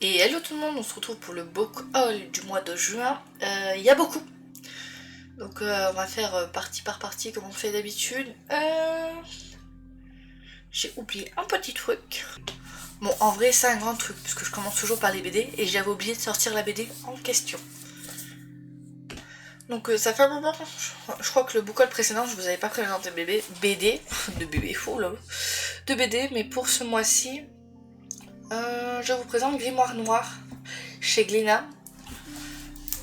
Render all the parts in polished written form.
Et hello tout le monde, on se retrouve pour le book haul du mois de juin. Il y a beaucoup. Donc on va faire partie par partie comme on fait d'habitude. J'ai oublié un petit truc. Bon, en vrai c'est un grand truc, parce que je commence toujours par les BD, et j'avais oublié de sortir la BD en question. Donc ça fait un moment, je crois que le book haul précédent, je vous avais pas présenté BD, de bébé faux là, de BD, mais pour ce mois-ci, je vous présente Grimoire Noir, chez Glénat.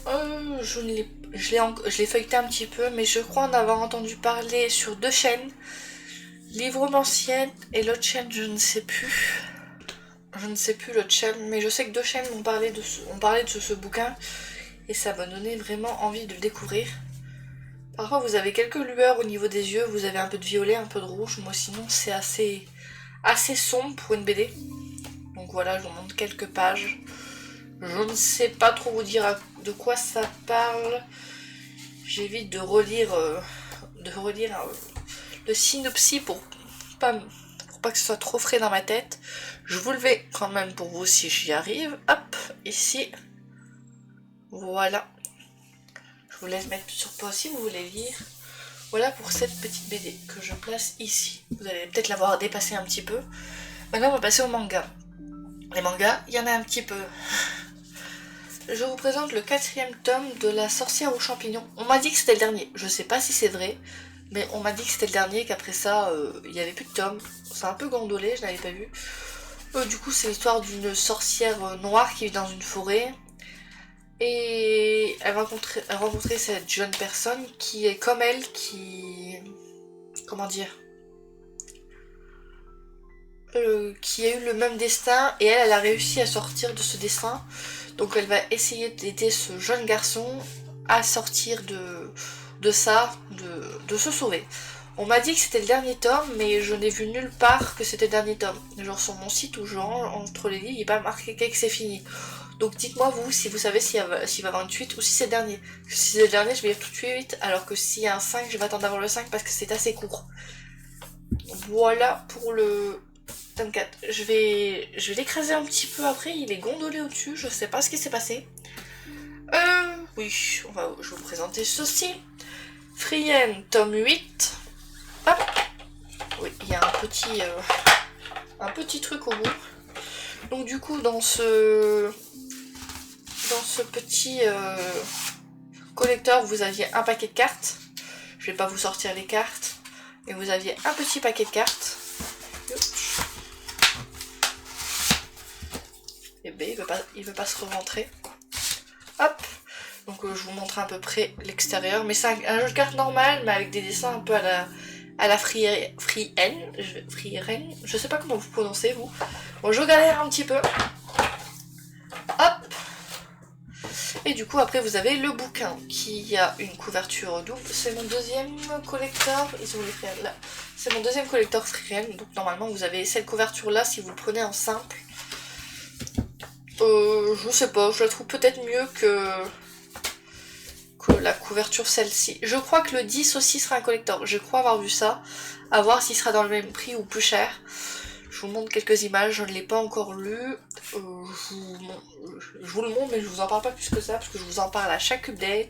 Je l'ai feuilleté un petit peu, mais je crois en avoir entendu parler sur deux chaînes. Livromancienne et l'autre chaîne, je ne sais plus. Je ne sais plus l'autre chaîne, mais je sais que deux chaînes m'ont parlé de ce bouquin. Et ça m'a donné vraiment envie de le découvrir. Parfois vous avez quelques lueurs au niveau des yeux, vous avez un peu de violet, un peu de rouge. Moi sinon c'est assez sombre pour une BD. Donc voilà, je vous montre quelques pages. Je ne sais pas trop vous dire de quoi ça parle. J'évite de relire le synopsis pour pas que ce soit trop frais dans ma tête. Je vous le vais quand même pour vous si j'y arrive. Hop, ici. Voilà. Je vous laisse mettre sur pause si vous voulez lire. Voilà pour cette petite BD que je place ici. Vous allez peut-être l'avoir dépassé un petit peu. Maintenant on va passer au manga. Les mangas, il y en a un petit peu. Je vous présente le 4e tome de La sorcière aux champignons. On m'a dit que c'était le dernier. Je sais pas si c'est vrai, mais on m'a dit que c'était le dernier, qu'après ça, il n'y avait plus de tome. C'est un peu gondolé, je n'avais pas vu. Du coup, c'est l'histoire d'une sorcière noire qui vit dans une forêt. Et elle va rencontrer cette jeune personne qui est comme elle, comment dire, qui a eu le même destin, et elle a réussi à sortir de ce destin. Donc elle va essayer d'aider ce jeune garçon à sortir de ça, de se sauver. On m'a dit que c'était le dernier tome, mais je n'ai vu nulle part que c'était le dernier tome. Genre sur mon site ou genre entre les lignes, il n'est pas marqué que c'est fini. Donc dites-moi vous si vous savez s'il va y avoir une suite ou si c'est le dernier. Si c'est le dernier, je vais lire tout de suite, alors que s'il y a un 5, je vais attendre d'avoir le 5 parce que c'est assez court. Voilà pour le tome 4. Je vais l'écraser un petit peu après, il est gondolé au-dessus, je sais pas ce qui s'est passé. Oui, je vais vous présenter ceci. Frieren, tome 8. Hop. Oui, il y a un petit truc au bout. Donc du coup, dans ce petit collecteur, vous aviez un paquet de cartes. Je vais pas vous sortir les cartes. Mais vous aviez un petit paquet de cartes. Et B, il veut pas se re-rentrer. Hop. Donc je vous montre à peu près l'extérieur. Mais c'est un jeu de cartes normal, mais avec des dessins un peu à la Frieren. Je sais pas comment vous prononcez, vous. Bon, je galère un petit peu. Hop. Et du coup, après, vous avez le bouquin qui a une couverture double. C'est mon deuxième collector. Ils ont les Frieren là. C'est mon deuxième collector Frieren. Donc normalement, vous avez cette couverture là si vous le prenez en simple. Je sais pas, je la trouve peut-être mieux que la couverture celle-ci. Je crois que le 10 aussi sera un collector. Je crois avoir vu ça. À voir s'il sera dans le même prix ou plus cher. Je vous montre quelques images, je ne l'ai pas encore lu. Je vous le montre, mais je vous en parle pas plus que ça, parce que je vous en parle à chaque update,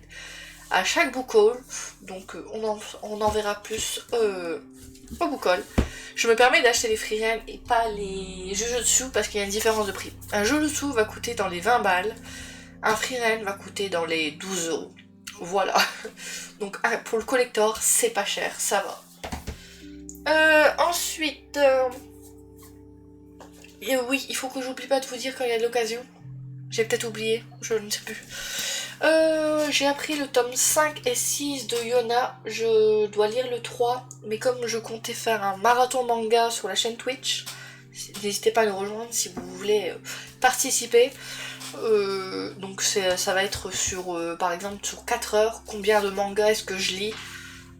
à chaque book haul. Donc on en verra plus au book haul. Je me permets d'acheter les Frieren et pas les Jujutsu parce qu'il y a une différence de prix. Un Jujutsu va coûter dans les 20 balles, un Frieren va coûter dans les 12 euros. Voilà. Donc pour le collector, c'est pas cher, ça va. Ensuite... Et oui, il faut que j'oublie pas de vous dire quand il y a de l'occasion. J'ai peut-être oublié, je ne sais plus. J'ai appris le tome 5 et 6 de Yona. Je dois lire le 3, mais comme je comptais faire un marathon manga sur la chaîne Twitch, n'hésitez pas à nous rejoindre si vous voulez participer. Donc ça va être sur, par exemple, sur 4 heures, combien de mangas est-ce que je lis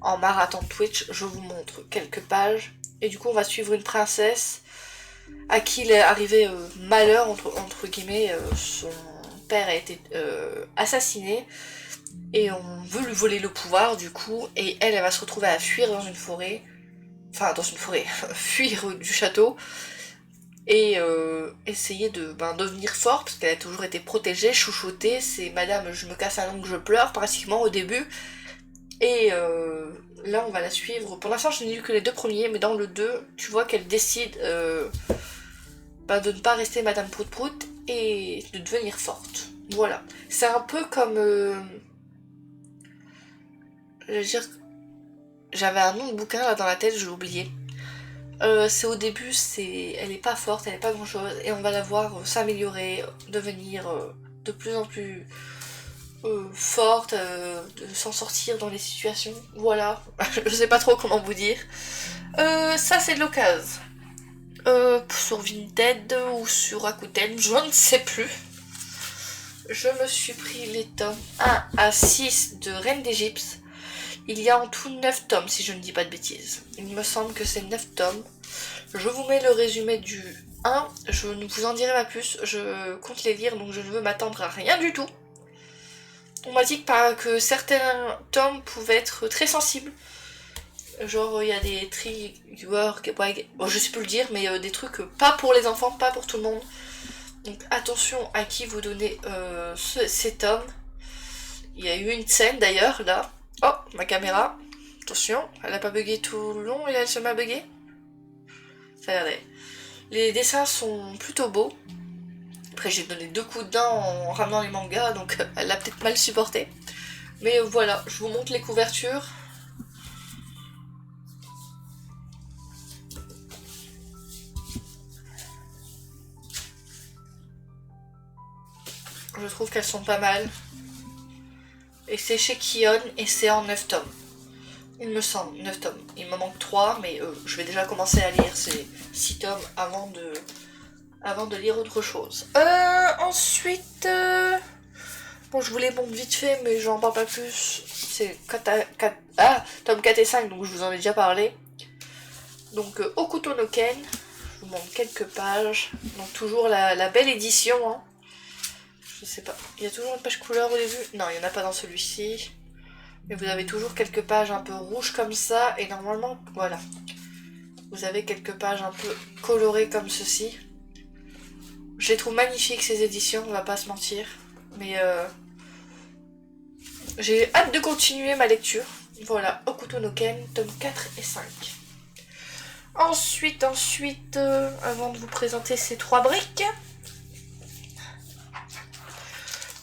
en marathon Twitch. Je vous montre quelques pages. Et du coup, on va suivre une princesse à qui il est arrivé malheur, entre guillemets, son père a été assassiné et on veut lui voler le pouvoir du coup, et elle va se retrouver à fuir dans une forêt, fuir du château, et essayer de devenir fort, parce qu'elle a toujours été protégée, chouchoutée, c'est madame je me casse un ongle, je pleure, pratiquement au début, et là on va la suivre, pour l'instant je n'ai lu que les deux premiers, mais dans le 2, tu vois qu'elle décide de ne pas rester madame Prout Prout, et de devenir forte, voilà. C'est un peu comme, je veux dire, j'avais un nom de bouquin là dans la tête, je l'ai oublié. C'est au début, elle est pas forte, elle est pas grand chose, et on va la voir s'améliorer, devenir de plus en plus forte, de s'en sortir dans les situations. Voilà, je sais pas trop comment vous dire. Ça c'est de l'occasion. Sur Vinted ou sur Rakuten, je ne sais plus. Je me suis pris les tomes 1 à 6 de Reine d'Égypte. Il y a en tout 9 tomes, si je ne dis pas de bêtises. Il me semble que c'est 9 tomes. Je vous mets le résumé du 1. Je ne vous en dirai pas plus. Je compte les lire, donc je ne veux m'attendre à rien du tout. On m'a dit que certains tomes pouvaient être très sensibles. Genre, il y a des triggers, bon, je sais plus le dire, mais des trucs pas pour les enfants, pas pour tout le monde. Donc attention à qui vous donnez ces tomes. Il y a eu une scène d'ailleurs, là. Oh, ma caméra. Attention, elle a pas bugué tout le long et là elle se m'a bugué. Regardez. Les dessins sont plutôt beaux. Après j'ai donné 2 coups de dents en ramenant les mangas, donc elle l'a peut-être mal supporté. Mais voilà, je vous montre les couvertures. Je trouve qu'elles sont pas mal. Et c'est chez Kion et c'est en 9 tomes. Il me semble, 9 tomes. Il me manque 3, mais je vais déjà commencer à lire ces 6 tomes avant de lire autre chose. Ensuite... Bon, je vous les montre vite fait, mais j'en parle pas plus. C'est tome 4 et 5, donc je vous en ai déjà parlé. Donc, Okuto no Ken. Je vous montre quelques pages. Donc, toujours la belle édition. Hein. Je sais pas. Il y a toujours une page couleur au début? Non, il n'y en a pas dans celui-ci. Mais vous avez toujours quelques pages un peu rouges comme ça. Et normalement, voilà. Vous avez quelques pages un peu colorées comme ceci. Je les trouve magnifiques ces éditions, on va pas se mentir. Mais j'ai hâte de continuer ma lecture. Voilà, Okuto no Ken, tome 4 et 5. Ensuite, avant de vous présenter ces 3 briques,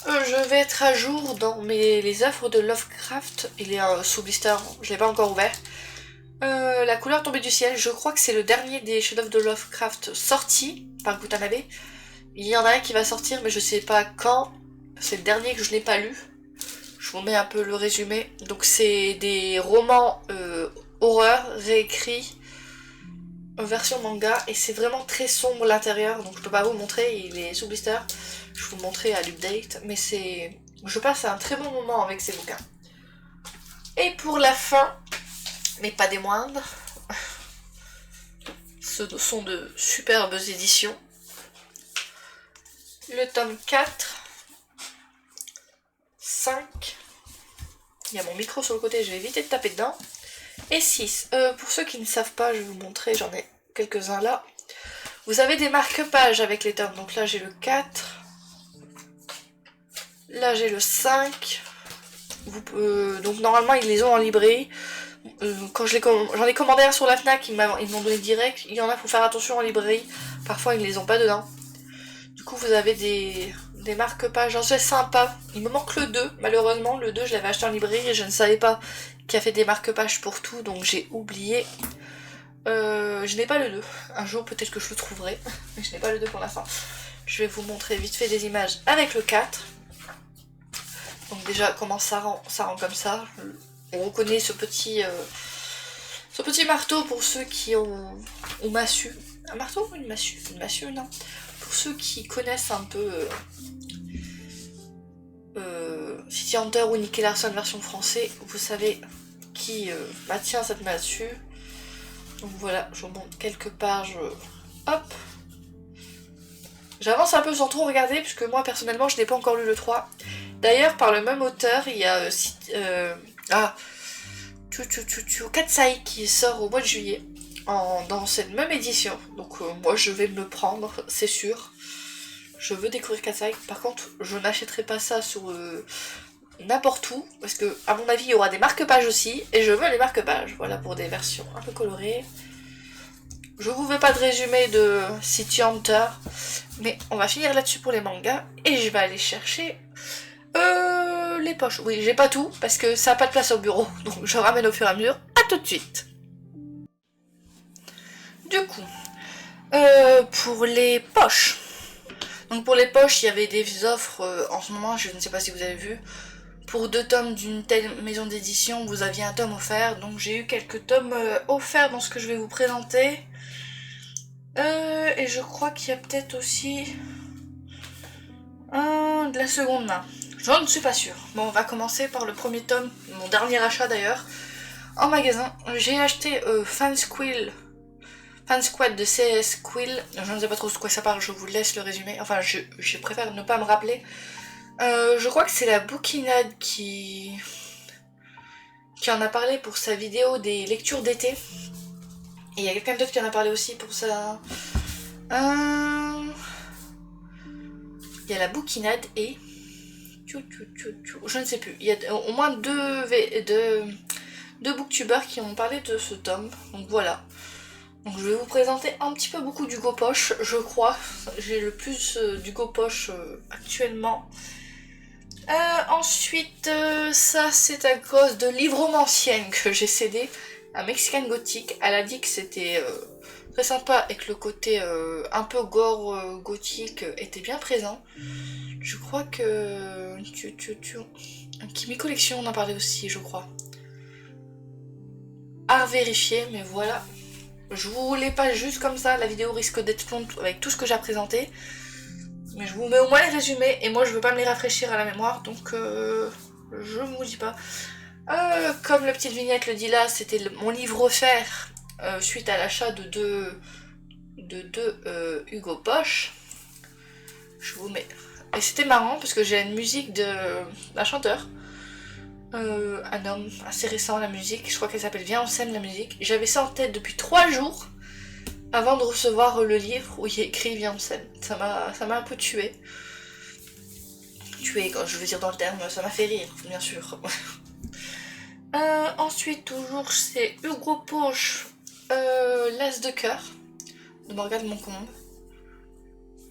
je vais être à jour dans les œuvres de Lovecraft. Il est sous blister, je l'ai pas encore ouvert. La couleur tombée du ciel, je crois que c'est le dernier des chefs-d'œuvre de Lovecraft sorti par Gutanabe. Il y en a un qui va sortir, mais je sais pas quand. C'est le dernier que je n'ai pas lu. Je vous mets un peu le résumé. Donc c'est des romans horreur réécrits version manga et c'est vraiment très sombre l'intérieur, donc je peux pas vous montrer, il est sous blister. Je vais vous montrer à l'update, mais je passe un très bon moment avec ces bouquins. Et pour la fin, mais pas des moindres, ce sont de superbes éditions. Le tome 4, 5, il y a mon micro sur le côté, je vais éviter de taper dedans, et 6. Pour ceux qui ne savent pas, je vais vous montrer, j'en ai quelques-uns là. Vous avez des marque-pages avec les tomes, donc là j'ai le 4, là j'ai le 5, donc normalement ils les ont en librairie. Quand j'en ai commandé un sur la Fnac, ils m'ont donné direct. Il y en a, faut faire attention en librairie. Parfois, ils ne les ont pas dedans. Du coup, vous avez des marque-pages. Genre, c'est sympa. Il me manque le 2. Malheureusement, le 2, je l'avais acheté en librairie et je ne savais pas qu'il y avait des marque-pages pour tout. Donc, j'ai oublié. Je n'ai pas le 2. Un jour, peut-être que je le trouverai. Mais je n'ai pas le 2 pour l'instant. Je vais vous montrer vite fait des images avec le 4. Donc, déjà, comment ça rend comme ça. On reconnaît ce petit marteau pour ceux qui ont massue. Un marteau ou une massue? Une massue, non. Pour ceux qui connaissent un peu City Hunter ou Nicky Larson version français, vous savez qui tient cette massue. Donc voilà, je vous montre quelques pages. Hop. J'avance un peu sans trop regarder, puisque moi personnellement je n'ai pas encore lu le 3. D'ailleurs, par le même auteur, il y a Katsai qui sort au mois de juillet. dans cette même édition. Donc moi je vais me le prendre, c'est sûr. Je veux découvrir Katsai. Par contre, je n'achèterai pas ça sur n'importe où. Parce que, à mon avis, il y aura des marque-pages aussi. Et je veux les marque-pages. Voilà, pour des versions un peu colorées. Je vous fais pas de résumé de City Hunter. Mais on va finir là-dessus pour les mangas. Et je vais aller chercher les poches. Oui, j'ai pas tout. Parce que ça n'a pas de place au bureau. Donc je ramène au fur et à mesure. À tout de suite. Du coup, pour les poches. Donc pour les poches, il y avait des offres en ce moment, je ne sais pas si vous avez vu. Pour 2 tomes d'une telle maison d'édition, vous aviez un tome offert. Donc j'ai eu quelques tomes offerts dans ce que je vais vous présenter. Et je crois qu'il y a peut-être aussi de la seconde main. Je ne suis pas sûre. Bon, on va commencer par le premier tome, mon dernier achat d'ailleurs, en magasin. J'ai acheté Fan Squad de CS Quill. Je ne sais pas trop de quoi ça parle, je vous laisse le résumé. Enfin, je préfère ne pas me rappeler. Je crois que c'est la Bouquinade qui en a parlé pour sa vidéo des lectures d'été. Et il y a quelqu'un d'autre qui en a parlé aussi pour ça. Il y a la Bouquinade et... Je ne sais plus. Il y a au moins deux booktubers qui ont parlé de ce tome. Donc voilà. Donc je vais vous présenter un petit peu beaucoup d'Hugo Poche, je crois. J'ai le plus d'Hugo Poche actuellement. Ensuite, ça c'est à cause de Livre romancienne que j'ai cédé à Mexican Gothic. Elle a dit que c'était très sympa et que le côté un peu gore gothique était bien présent. Je crois que... Kimi Collection on en parlait aussi, je crois. À vérifier, mais voilà. Je vous l'ai pas juste comme ça, la vidéo risque d'être longue avec tout ce que j'ai présenté. Mais je vous mets au moins les résumés, et moi je veux pas me les rafraîchir à la mémoire, donc je vous dis pas. Comme la petite vignette le dit là, c'était mon livre offert suite à l'achat de deux Hugo Poche. Je vous mets. Et c'était marrant parce que j'ai une musique d'un chanteur. Un homme assez récent, la musique, je crois qu'elle s'appelle Viens en scène la musique. J'avais ça en tête depuis 3 jours avant de recevoir le livre où il y a écrit Viens en scène. Ça m'a un peu tué. Tué, quand je veux dire dans le terme, ça m'a fait rire, bien sûr. Ensuite, toujours, c'est Hugo Poche, L'As de cœur, de Morgane Moncombe.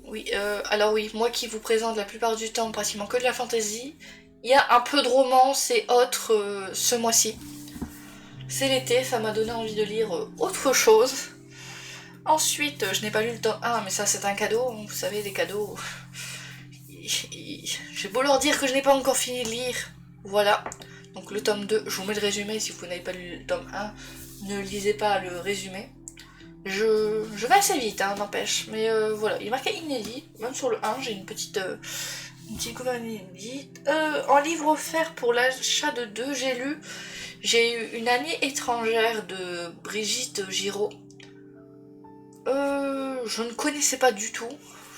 Oui, alors oui, moi qui vous présente la plupart du temps pratiquement que de la fantasy, il y a un peu de romance et autres ce mois-ci. C'est l'été, ça m'a donné envie de lire autre chose. Ensuite, je n'ai pas lu le tome 1, mais ça c'est un cadeau, vous savez, les cadeaux... J'ai beau leur dire que je n'ai pas encore fini de lire, voilà. Donc le tome 2, je vous mets le résumé, si vous n'avez pas lu le tome 1, ne lisez pas le résumé. Je vais assez vite, hein, n'empêche, mais voilà, il est marqué inédit, même sur le 1, j'ai une petite couverture inédite. En livre offert pour l'achat de 2, j'ai eu Une année étrangère de Brigitte Giraud. Je ne connaissais pas du tout,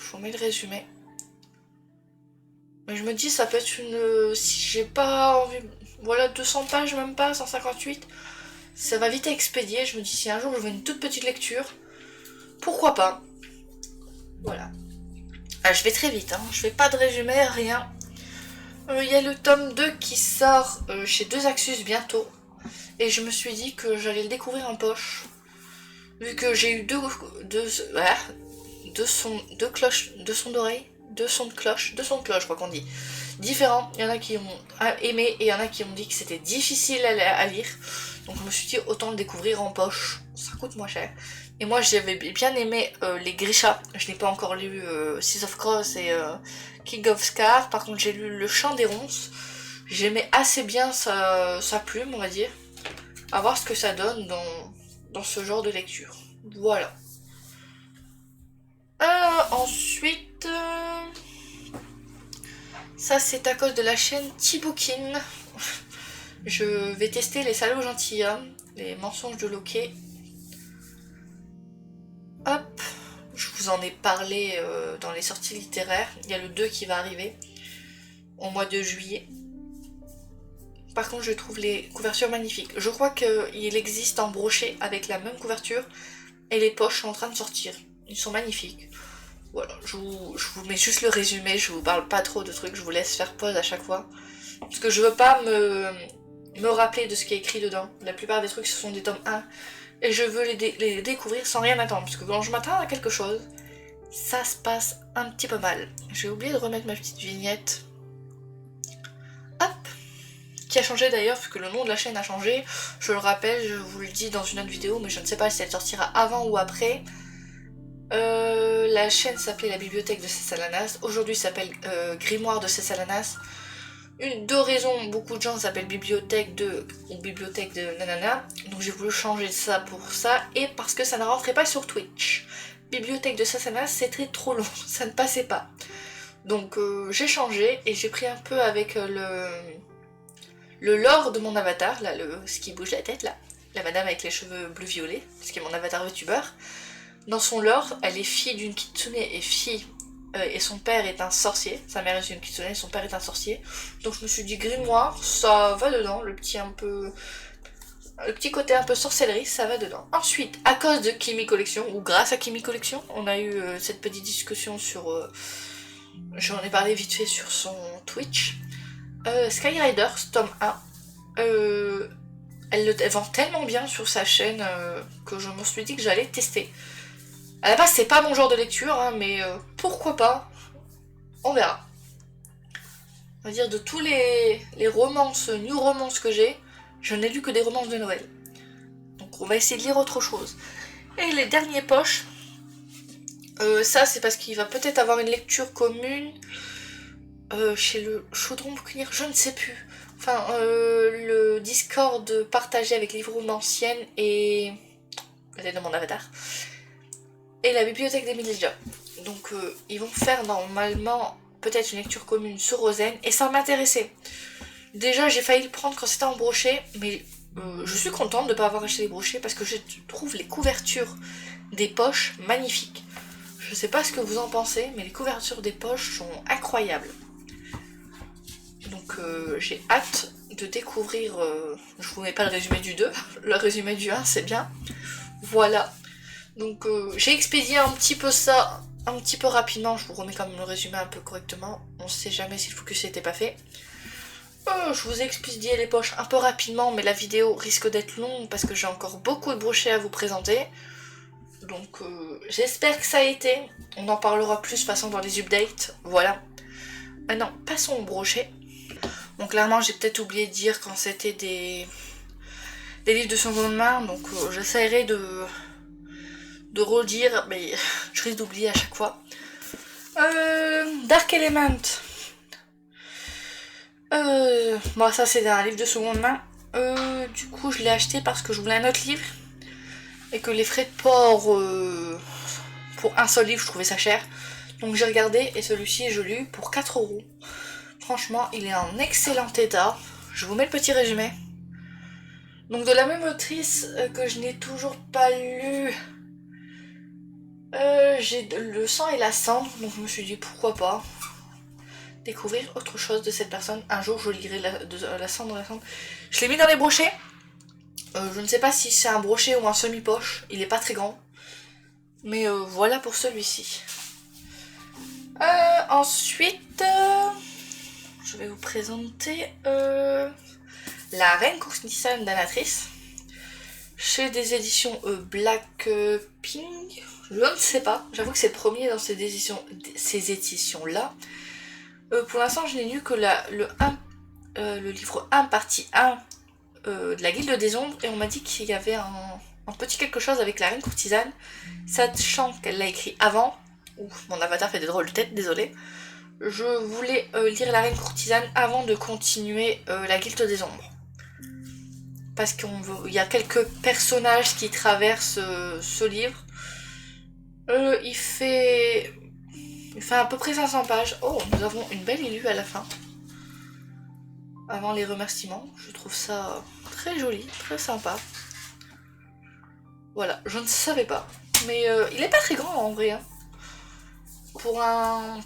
je vous mets le résumé. Mais je me dis, ça peut être une... Si j'ai pas envie... Voilà, 200 pages, même pas, 158. Ça va vite à expédier. Je me dis, si un jour je veux une toute petite lecture, pourquoi pas. Voilà. Ah, je vais très vite, hein. Je fais pas de résumé, rien. Il y a le tome 2 qui sort chez Deux Axus bientôt. Et je me suis dit que j'allais le découvrir en poche. Vu que j'ai eu deux sons d'oreille. Deux sons de cloche, je crois qu'on dit, différents. Il y en a qui ont aimé et il y en a qui ont dit que c'était difficile à lire. Donc je me suis dit autant le découvrir en poche, ça coûte moins cher. Et moi j'avais bien aimé les Grisha, je n'ai pas encore lu Seas of Cross et King of Scar. Par contre j'ai lu Le Chant des Ronces. J'aimais assez bien sa plume, on va dire. À voir ce que ça donne dans ce genre de lecture. Voilà. Ensuite, ça c'est à cause de la chaîne Tibookin. Je vais tester les salauds gentilshommes, les mensonges de Loquet. Hop, je vous en ai parlé dans les sorties littéraires. Il y a le 2 qui va arriver au mois de juillet. Par contre je trouve les couvertures magnifiques. Je crois qu'il existe en brochet avec la même couverture et les poches sont en train de sortir. Ils sont magnifiques. Voilà, je vous mets juste le résumé, je vous parle pas trop de trucs, je vous laisse faire pause à chaque fois. Parce que je veux pas me rappeler de ce qui est écrit dedans. La plupart des trucs ce sont des tomes 1 et je veux les découvrir sans rien attendre. Parce que quand je m'attends à quelque chose, ça se passe un petit peu mal. J'ai oublié de remettre ma petite vignette. Hop, qui a changé d'ailleurs, parce que le nom de la chaîne a changé. Je le rappelle, je vous le dis dans une autre vidéo, mais je ne sais pas si elle sortira avant ou après. La chaîne s'appelait la bibliothèque de Cessalanas. Aujourd'hui s'appelle Grimoire de Cessalanas. Deux raisons, beaucoup de gens s'appellent bibliothèque de ou bibliothèque de nanana. Donc j'ai voulu changer ça pour ça. Et parce que ça ne rentrait pas sur Twitch. Bibliothèque de Cessalanas, c'était trop long, ça ne passait pas. Donc j'ai changé et j'ai pris un peu avec le lore de mon avatar, là, ce qui bouge la tête là. La madame avec les cheveux bleu-violet, ce qui est mon avatar youtubeur. Dans son lore, elle est fille d'une kitsune et son père est un sorcier. Sa mère est une kitsune et son père est un sorcier. Donc je me suis dit grimoire, ça va dedans, le petit côté un peu sorcellerie, ça va dedans. Ensuite, à cause de Kimi Collection, ou grâce à Kimi Collection, on a eu cette petite discussion sur... J'en ai parlé vite fait sur son Twitch. Skyriders, tome 1. Elle vend tellement bien sur sa chaîne que je me suis dit que j'allais tester. À la base, c'est pas mon genre de lecture, hein, mais pourquoi pas. On verra. On va dire de tous les romances, new romances que j'ai, je n'ai lu que des romances de Noël. Donc on va essayer de lire autre chose. Et les derniers poches, ça c'est parce qu'il va peut-être avoir une lecture commune chez le Chaudron Bouquinier, je ne sais plus. Enfin, le Discord partagé avec Livre Romancienne et... peut-être de mon avatar. Et la bibliothèque d'Émile Déjà. Donc ils vont faire normalement peut-être une lecture commune sur Rosen et ça m'intéressait. Déjà j'ai failli le prendre quand c'était en brochet, mais je suis contente de ne pas avoir acheté les brochets parce que je trouve les couvertures des poches magnifiques. Je sais pas ce que vous en pensez, mais les couvertures des poches sont incroyables. Donc j'ai hâte de découvrir, je vous mets pas le résumé du 2, le résumé du 1 c'est bien. Voilà. Donc j'ai expédié un petit peu ça, un petit peu rapidement, je vous remets quand même le résumé un peu correctement, on sait jamais si le focus n'était pas fait. Je vous ai expédié les poches un peu rapidement, mais la vidéo risque d'être longue parce que j'ai encore beaucoup de brochets à vous présenter. Donc j'espère que ça a été, on en parlera plus de toute façon dans les updates, voilà. Maintenant passons au brochet. Donc clairement j'ai peut-être oublié de dire quand c'était des livres de seconde main, donc j'essaierai de redire, mais je risque d'oublier à chaque fois. Dark Element. Bon, ça c'est un livre de seconde main. Du coup je l'ai acheté parce que je voulais un autre livre et que les frais de port pour un seul livre je trouvais ça cher. Donc j'ai regardé et celui-ci je l'ai eu pour 4 €. Franchement il est en excellent état. Je vous mets le petit résumé. Donc de la même autrice que je n'ai toujours pas lu. J'ai le sang et la cendre, donc je me suis dit pourquoi pas découvrir autre chose de cette personne. Un jour je lirai la cendre. Je l'ai mis dans les brochets. Je ne sais pas si c'est un brochet ou un semi-poche, il est pas très grand. Mais voilà pour celui-ci. Ensuite, je vais vous présenter La Reine Courtisane d'Anatrice. Chez des éditions Blackpink. Je ne sais pas, j'avoue que c'est le premier dans ces éditions-là. Pour l'instant, je n'ai lu que le livre 1, partie 1 de la Guilde des Ombres, et on m'a dit qu'il y avait un petit quelque chose avec la Reine Courtisane, sachant qu'elle l'a écrit avant. Ouf, mon avatar fait des drôles de têtes, désolé. Je voulais lire la Reine Courtisane avant de continuer la Guilde des Ombres. Parce qu'il y a quelques personnages qui traversent ce livre. Il fait à peu près 500 pages. Oh, nous avons une belle illue à la fin. Avant les remerciements. Je trouve ça très joli, très sympa. Voilà, je ne savais pas. Mais il est pas très grand en vrai. Hein. Pour un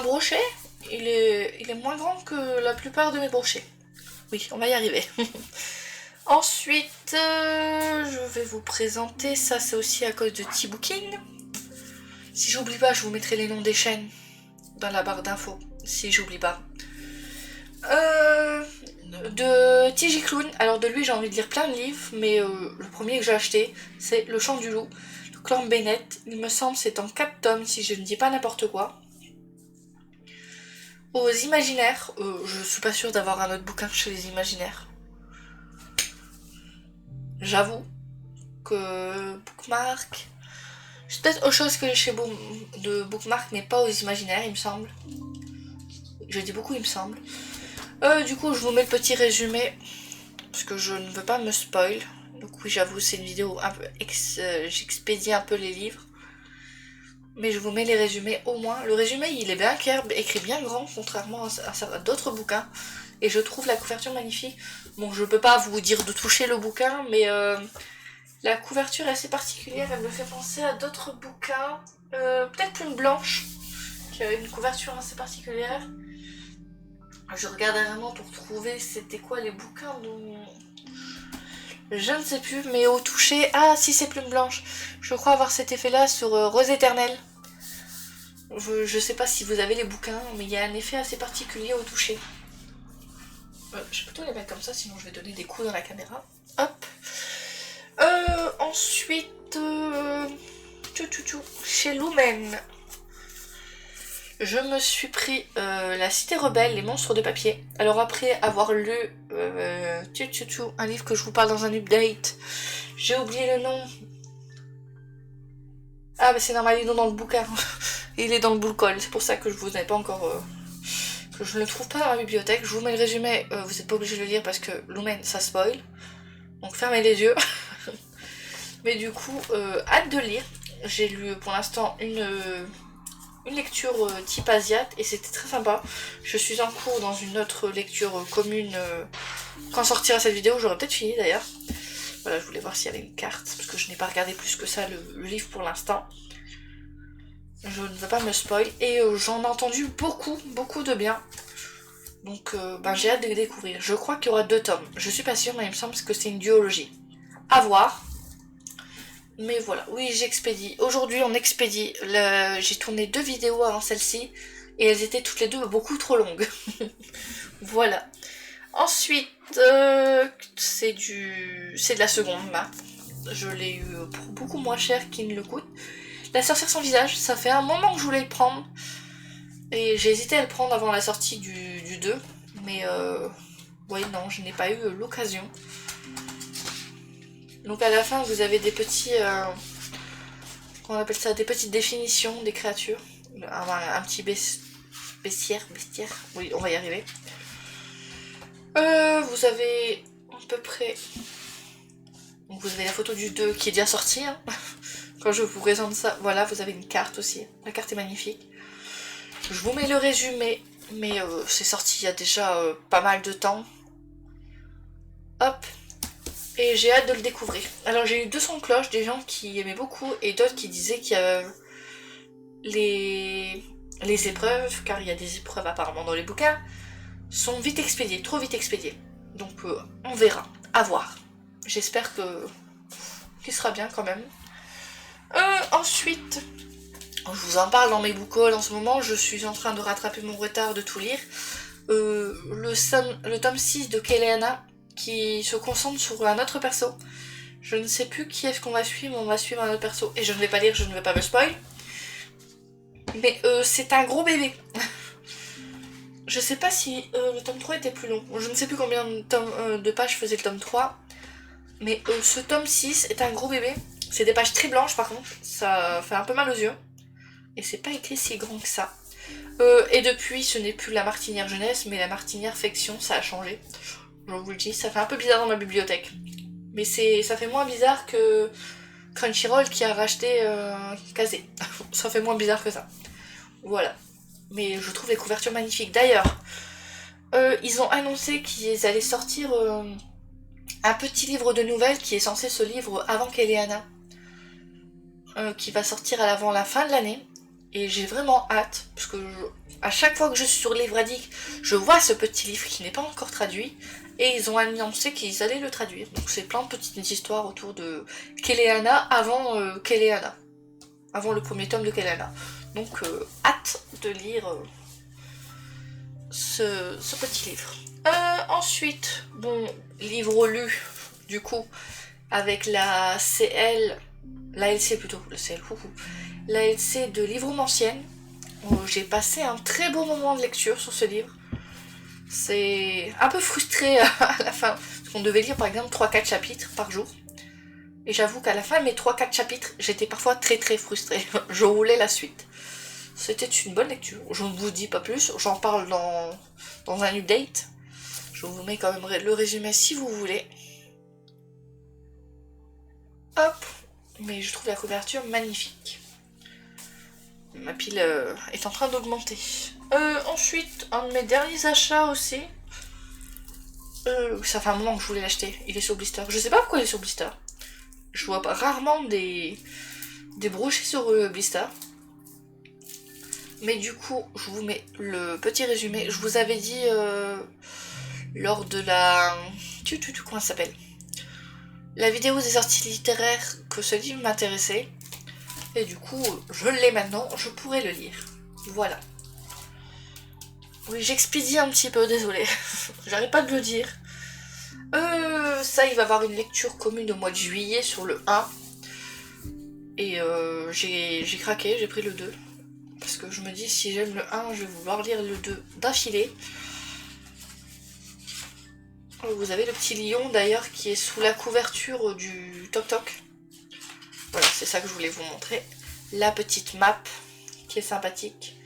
brochet, il est moins grand que la plupart de mes brochets. Oui, on va y arriver. Ensuite, je vais vous présenter, ça c'est aussi à cause de T-Booking. Si j'oublie pas, je vous mettrai les noms des chaînes dans la barre d'infos, si j'oublie pas. De TJ Clown, alors de lui j'ai envie de lire plein de livres, mais le premier que j'ai acheté, c'est Le Chant du Loup, de Clan Bennett. Il me semble c'est en 4 tomes, si je ne dis pas n'importe quoi. Aux Imaginaires, je suis pas sûre d'avoir un autre bouquin chez les Imaginaires. J'avoue que Bookmark... C'est peut-être autre chose que chez de Bookmark, mais pas aux Imaginaires, il me semble. Je dis beaucoup, il me semble. Du coup, je vous mets le petit résumé, parce que je ne veux pas me spoil. Donc oui, j'avoue, c'est une vidéo un peu... j'expédie un peu les livres. Mais je vous mets les résumés au moins. Le résumé, il est bien clair, écrit bien grand, contrairement à d'autres bouquins. Et je trouve la couverture magnifique. Bon, je peux pas vous dire de toucher le bouquin, mais la couverture est assez particulière. Elle me fait penser à d'autres bouquins. Peut-être Plume Blanche, qui a une couverture assez particulière. Je regardais vraiment pour trouver c'était quoi les bouquins dont... Je ne sais plus, mais au toucher... Ah, si, c'est Plume Blanche. Je crois avoir cet effet-là sur Rose Éternelle. Je sais pas si vous avez les bouquins, mais il y a un effet assez particulier au toucher. Je vais plutôt les mettre comme ça, sinon je vais donner des coups dans la caméra. Hop. Ensuite... Chez Lumen. Je me suis pris La Cité Rebelle, les monstres de papier. Alors après avoir lu un livre que je vous parle dans un update, j'ai oublié le nom. Ah bah c'est normal, il est dans le bouquin. Il est dans le boule colle, c'est pour ça que je vous ai pas encore... que je ne le trouve pas dans la bibliothèque. Je vous mets le résumé, vous n'êtes pas obligé de le lire parce que Lumen ça spoil. Donc fermez les yeux. Mais du coup, hâte de lire. J'ai lu pour l'instant une lecture type asiate et c'était très sympa. Je suis en cours dans une autre lecture commune. Quand sortira cette vidéo, j'aurai peut-être fini d'ailleurs. Voilà, je voulais voir s'il y avait une carte, parce que je n'ai pas regardé plus que ça le livre pour l'instant. Je ne veux pas me spoil. Et j'en ai entendu beaucoup de bien. Donc j'ai hâte de les découvrir. Je crois qu'il y aura 2 tomes. Je suis pas sûre, mais il me semble que c'est une duologie. À voir. Mais voilà, oui j'expédie. Aujourd'hui on expédie. J'ai tourné 2 vidéos avant celle-ci. Et elles étaient toutes les 2 beaucoup trop longues. Voilà. Ensuite, c'est de la seconde main. Je l'ai eu pour beaucoup moins cher qu'il ne le coûte. La sorcière sans visage, ça fait un moment que je voulais le prendre. Et j'ai hésité à le prendre avant la sortie du 2. Mais ouais non, je n'ai pas eu l'occasion. Donc à la fin vous avez des petits... on appelle ça des petites définitions des créatures. Un petit bestiaire. Oui, on va y arriver. Vous avez à peu près... Donc vous avez la photo du 2 qui est déjà sortie. Hein. Quand je vous présente ça, voilà, vous avez une carte aussi. La carte est magnifique. Je vous mets le résumé, mais c'est sorti il y a déjà pas mal de temps. Hop. Et j'ai hâte de le découvrir. Alors j'ai eu 200 cloches, des gens qui aimaient beaucoup et d'autres qui disaient qu'il y a les épreuves, car il y a des épreuves apparemment dans les bouquins, sont vite expédiées, trop vite expédiées. Donc on verra, à voir. J'espère qu'il sera bien quand même. Ensuite, je vous en parle dans mes book hauls en ce moment, je suis en train de rattraper mon retard de tout lire. Le tome 6 de Keleana, qui se concentre sur un autre perso. Je ne sais plus qui est-ce qu'on va suivre, on va suivre un autre perso. Et je ne vais pas lire, je ne vais pas me spoil. Mais c'est un gros bébé. Je sais pas si le tome 3 était plus long. Je ne sais plus combien de pages faisait le tome 3. Mais ce tome 6 est un gros bébé. C'est des pages très blanches par contre. Ça fait un peu mal aux yeux. Et c'est pas écrit si grand que ça. Et depuis, ce n'est plus la Martinière jeunesse, mais la Martinière Fection, ça a changé. Je vous le dis, ça fait un peu bizarre dans ma bibliothèque. Mais ça fait moins bizarre que Crunchyroll qui a racheté Kazé. Ça fait moins bizarre que ça. Voilà. Mais je trouve les couvertures magnifiques. D'ailleurs, ils ont annoncé qu'ils allaient sortir un petit livre de nouvelles qui est censé se livre avant Keleana. Qui va sortir avant la fin de l'année. Et j'ai vraiment hâte, parce que à chaque fois que je suis sur Livre Addict, je vois ce petit livre qui n'est pas encore traduit. Et ils ont annoncé qu'ils allaient le traduire. Donc c'est plein de petites histoires autour de Keleana avant Keleana. Avant le premier tome de Keleana. Donc hâte de lire ce petit livre. Ensuite, bon, livre lu, du coup, avec la CL, la LC plutôt, le CL, la LC de Livromancienne. J'ai passé un très bon moment de lecture sur ce livre. C'est un peu frustré à la fin, parce qu'on devait lire par exemple 3-4 chapitres par jour. Et j'avoue qu'à la fin de mes 3-4 chapitres, j'étais parfois très frustrée. Je voulais la suite. C'était une bonne lecture. Je ne vous dis pas plus, j'en parle dans un update. Je vous mets quand même le résumé si vous voulez. Hop. Mais je trouve la couverture magnifique. Ma pile est en train d'augmenter. Ensuite, un de mes derniers achats aussi. Ça fait un moment que je voulais l'acheter. Il est sur Blister. Je sais pas pourquoi il est sur Blister. Je vois rarement des brochets sur Blister. Mais du coup, je vous mets le petit résumé. Je vous avais dit lors de la... Comment ça s'appelle? La vidéo des sorties littéraires que ce livre m'intéressait. Et du coup, je l'ai maintenant, je pourrais le lire. Voilà. Oui, j'expédie un petit peu, désolée. J'arrête pas de le dire. Ça, il va y avoir une lecture commune au mois de juillet sur le 1. Et j'ai craqué, j'ai pris le 2. Parce que je me dis, si j'aime le 1, je vais vouloir lire le 2 d'affilée. Vous avez le petit lion d'ailleurs qui est sous la couverture du Toc Toc. Voilà, c'est ça que je voulais vous montrer. La petite map qui est sympathique.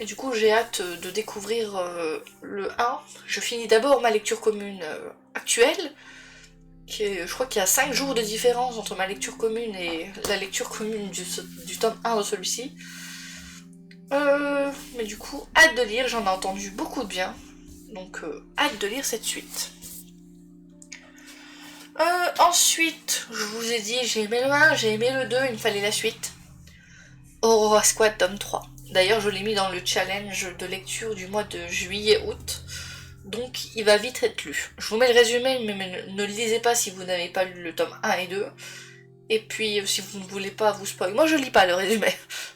Et du coup, j'ai hâte de découvrir le 1. Je finis d'abord ma lecture commune actuelle. Je crois qu'il y a 5 jours de différence entre ma lecture commune et la lecture commune du tome 1 de celui-ci. Mais du coup, hâte de lire. J'en ai entendu beaucoup de bien. Donc, hâte de lire cette suite. Ensuite, je vous ai dit, j'ai aimé le 1, j'ai aimé le 2, il me fallait la suite. Aurora Squad tome 3. D'ailleurs, je l'ai mis dans le challenge de lecture du mois de juillet-août. Donc, il va vite être lu. Je vous mets le résumé, mais ne le lisez pas si vous n'avez pas lu le tome 1 et 2. Et puis, si vous ne voulez pas vous spoiler, moi je lis pas le résumé.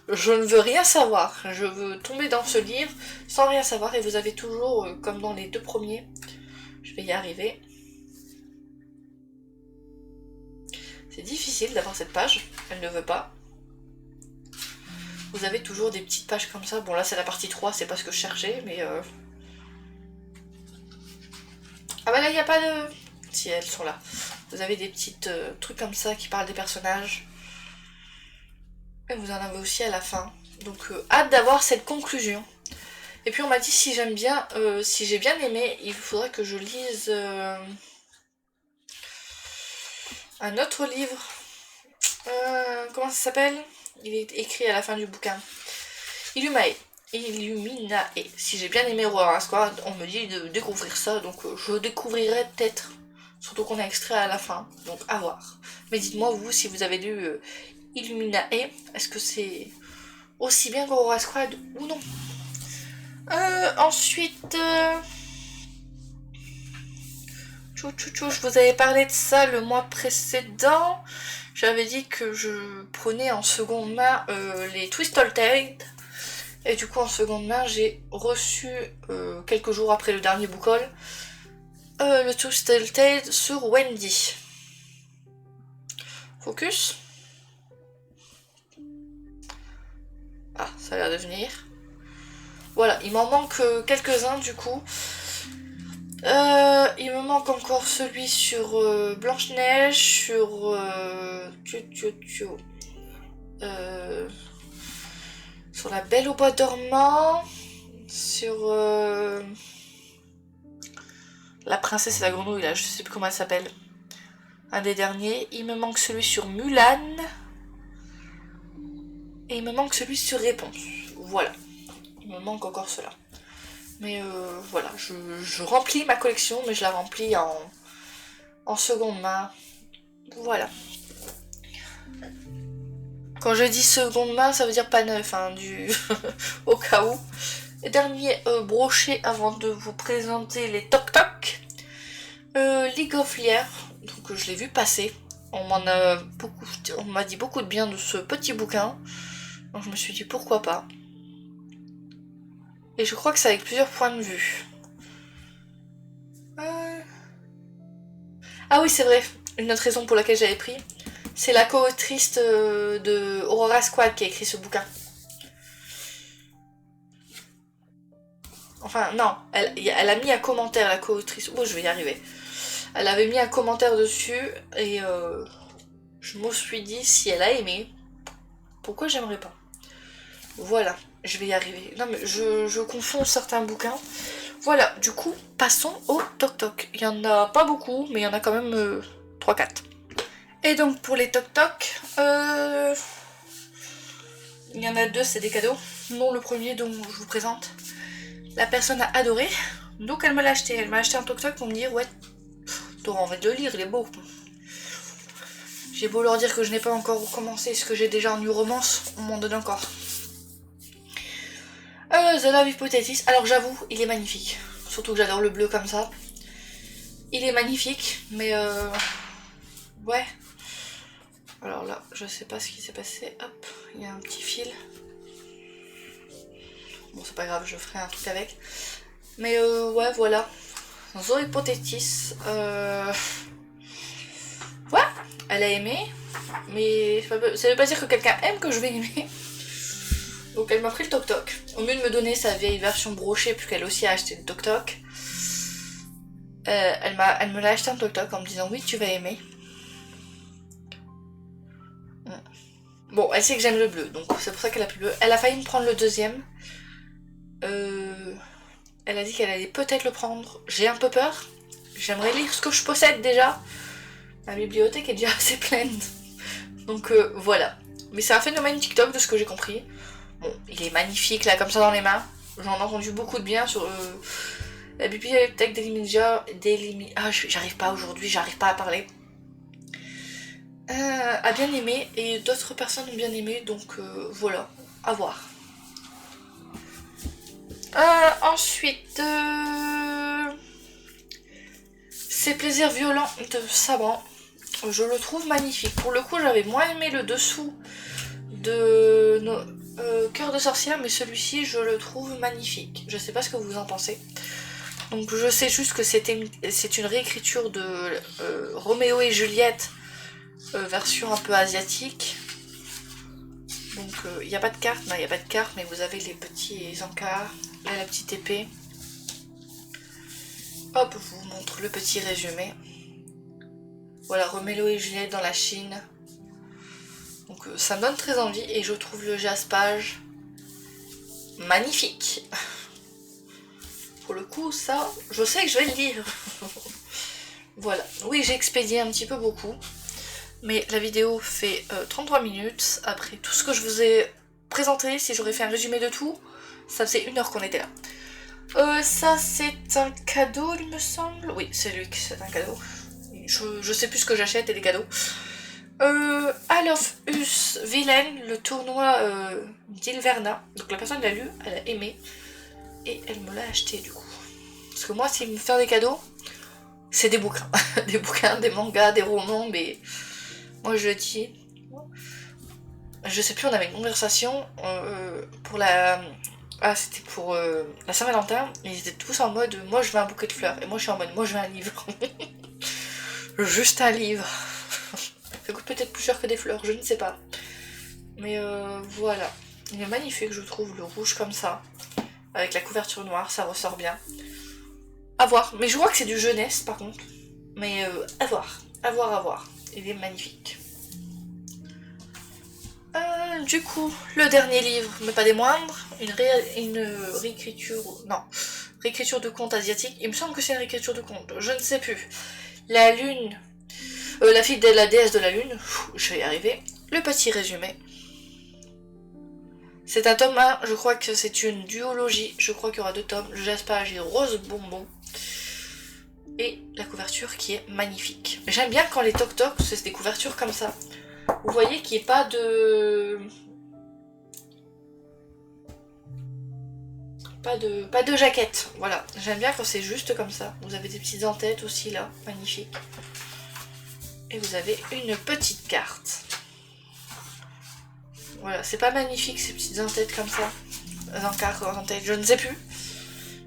Je ne veux rien savoir. Je veux tomber dans ce livre sans rien savoir. Et vous avez toujours, comme dans les 2 premiers, je vais y arriver. C'est difficile d'avoir cette page, elle ne veut pas. Vous avez toujours des petites pages comme ça. Bon là c'est la partie 3, c'est pas ce que je cherchais, mais... Ah bah là il n'y a pas de... Si, elles sont là. Vous avez des petites trucs comme ça qui parlent des personnages. Et vous en avez aussi à la fin. Donc hâte d'avoir cette conclusion. Et puis on m'a dit si j'aime bien, si j'ai bien aimé, il faudrait que je lise... un autre livre. Comment ça s'appelle? Il est écrit à la fin du bouquin. Illuminae. Si j'ai bien aimé Aurora Squad, on me dit de découvrir ça, donc je découvrirai peut-être. Surtout qu'on a extrait à la fin, donc à voir. Mais dites-moi vous si vous avez lu Illuminae, est-ce que c'est aussi bien qu'Aurora Squad ou non? Ensuite... je vous avais parlé de ça le mois précédent. J'avais dit que je prenais en seconde main les Twisted. Et du coup en seconde main j'ai reçu quelques jours après le dernier book haul le Twisted sur Wendy. Focus. Ah, ça a l'air de venir. Voilà, il m'en manque quelques-uns du coup. Il me manque encore celui sur Blanche-Neige, sur sur La Belle au Bois dormant, sur La Princesse et la Grenouille, là, je sais plus comment elle s'appelle. Un des derniers. Il me manque celui sur Mulan. Et il me manque celui sur Réponse. Voilà. Il me manque encore cela. Mais voilà, je remplis ma collection, mais je la remplis en seconde main. Voilà. Quand je dis seconde main, ça veut dire pas neuf, hein, au cas où. Dernier brochet avant de vous présenter les Toc Toc. League of Lier, donc je l'ai vu passer. On m'a dit beaucoup de bien de ce petit bouquin. Donc je me suis dit pourquoi pas. Et je crois que c'est avec plusieurs points de vue. Ah oui, c'est vrai. Une autre raison pour laquelle j'avais pris, c'est la co-autrice de Aurora Squad qui a écrit ce bouquin. Enfin, non, elle a mis un commentaire, la co-autrice. Oh, je vais y arriver. Elle avait mis un commentaire dessus et je me suis dit, si elle a aimé, pourquoi j'aimerais pas? Voilà, je vais y arriver. Non, mais je confonds certains bouquins. Voilà, du coup, passons au Toc Toc. Il y en a pas beaucoup, mais il y en a quand même 3-4. Et donc, pour les Toc Toc, il y en a 2, c'est des cadeaux. Non, le premier dont je vous présente, la personne a adoré, donc elle me l'a acheté. Elle m'a acheté un Toc Toc pour me dire, ouais, t'auras envie de le lire, il est beau. J'ai beau leur dire que je n'ai pas encore recommencé ce que j'ai déjà en New Romance, on m'en donne encore. The Love Hypothesis, alors j'avoue, il est magnifique. Surtout que j'adore le bleu comme ça. Il est magnifique, mais ouais. Alors là, je sais pas ce qui s'est passé. Hop, il y a un petit fil. Bon, c'est pas grave, je ferai un truc avec. Mais ouais, voilà. The Hypothesis. Ouais, elle a aimé. Mais ça veut pas dire que quelqu'un aime que je vais aimer. Donc elle m'a pris le Toc Toc. Au lieu de me donner sa vieille version brochée, puisqu'elle aussi a acheté le Toc Toc, elle me l'a acheté un Toc Toc en me disant oui, tu vas aimer. Bon, elle sait que j'aime le bleu, donc c'est pour ça qu'elle a pris le bleu. Elle a failli me prendre le deuxième. Elle a dit qu'elle allait peut-être le prendre. J'ai un peu peur. J'aimerais lire ce que je possède déjà. Ma bibliothèque est déjà assez pleine. Donc voilà. Mais c'est un phénomène TikTok de ce que j'ai compris. Bon, il est magnifique là comme ça dans les mains. J'en ai entendu beaucoup de bien sur la bibliothèque d'Eliminja. Ah, j'arrive pas aujourd'hui, j'arrive pas à parler. A bien aimé et d'autres personnes ont bien aimé, donc voilà, à voir. Ensuite, ces plaisirs violents de Saban, je le trouve magnifique. Pour le coup, j'avais moins aimé le dessous de Cœur de sorcière, mais celui-ci, je le trouve magnifique. Je sais pas ce que vous en pensez. Donc je sais juste que c'est une réécriture de Roméo et Juliette, version un peu asiatique. Donc il n'y a pas de carte, non il n'y a pas de carte, mais vous avez les petits encarts, là la petite épée. Hop, je vous montre le petit résumé. Voilà, Roméo et Juliette dans la Chine. Donc ça me donne très envie et je trouve le jaspage magnifique. Pour le coup, ça, je sais que je vais le lire. Voilà, oui j'ai expédié un petit peu beaucoup. Mais la vidéo fait 33 minutes. Après tout ce que je vous ai présenté, si j'aurais fait un résumé de tout, ça faisait 1 heure qu'on était là. Ça c'est un cadeau il me semble. Oui c'est lui qui c'est un cadeau. Je sais plus ce que j'achète et les cadeaux. All of Us Villain, le tournoi d'Ilverna. Donc la personne l'a lu, elle a aimé. Et elle me l'a acheté du coup. Parce que moi s'il me fait des cadeaux, c'est des bouquins. Des bouquins, des mangas, des romans, mais... Moi je dis, je sais plus, on avait une conversation pour la... Ah c'était pour la Saint-Valentin, ils étaient tous en mode, moi je veux un bouquet de fleurs, et moi je suis en mode, moi je veux un livre. Juste un livre. Ça coûte peut-être plus cher que des fleurs, je ne sais pas. Mais voilà, il est magnifique je trouve, le rouge comme ça, avec la couverture noire, ça ressort bien. À voir, mais je crois que c'est du jeunesse par contre, mais à voir, à voir, à voir. Il est magnifique. Du coup, le dernier livre, mais pas des moindres, une réécriture, non, réécriture de conte asiatique. Il me semble que c'est une réécriture de conte, je ne sais plus. La lune, la fille de la déesse de la lune, je vais y arriver. Le petit résumé. C'est un tome 1, je crois que c'est une duologie, je crois qu'il y aura 2 tomes. Le jaspage est rose bonbon. Et la couverture qui est magnifique. J'aime bien quand les Toc Toc, c'est des couvertures comme ça. Vous voyez qu'il n'y ait pas de... pas de jaquette. Voilà, j'aime bien quand c'est juste comme ça. Vous avez des petites en-têtes aussi là, magnifique. Et vous avez une petite carte. Voilà, c'est pas magnifique ces petites en-têtes comme ça. En tête, je ne sais plus.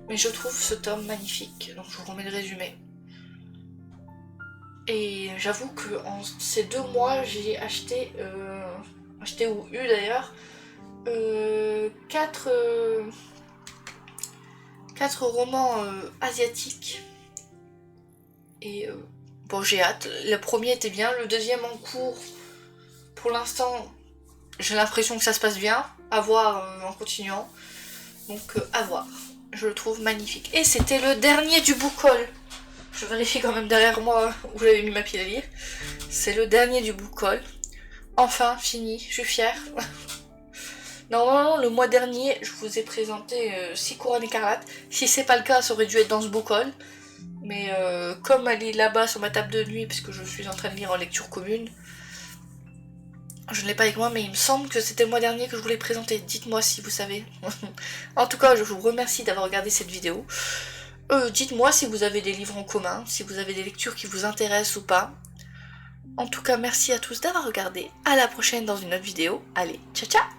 Mais je trouve ce tome magnifique. Donc je vous remets le résumé. Et j'avoue que en ces 2 mois, j'ai acheté ou eu d'ailleurs, 4 romans asiatiques. Et bon, j'ai hâte. Le premier était bien, le deuxième en cours, pour l'instant, j'ai l'impression que ça se passe bien. À voir en continuant. Donc à voir. Je le trouve magnifique. Et c'était le dernier du book haul. Je vérifie quand même derrière moi où j'avais mis ma pile à lire. C'est le dernier du book haul. Enfin, fini, je suis fière. Normalement, le mois dernier, je vous ai présenté 6 couronnes écarlates. Si c'est pas le cas, ça aurait dû être dans ce book haul. Mais comme elle est là-bas sur ma table de nuit, puisque je suis en train de lire en lecture commune, je ne l'ai pas avec moi, mais il me semble que c'était le mois dernier que je vous l'ai présenté. Dites-moi si vous savez. En tout cas, je vous remercie d'avoir regardé cette vidéo. Dites-moi si vous avez des livres en commun, si vous avez des lectures qui vous intéressent ou pas. En tout cas, merci à tous d'avoir regardé. À la prochaine dans une autre vidéo. Allez, ciao ciao!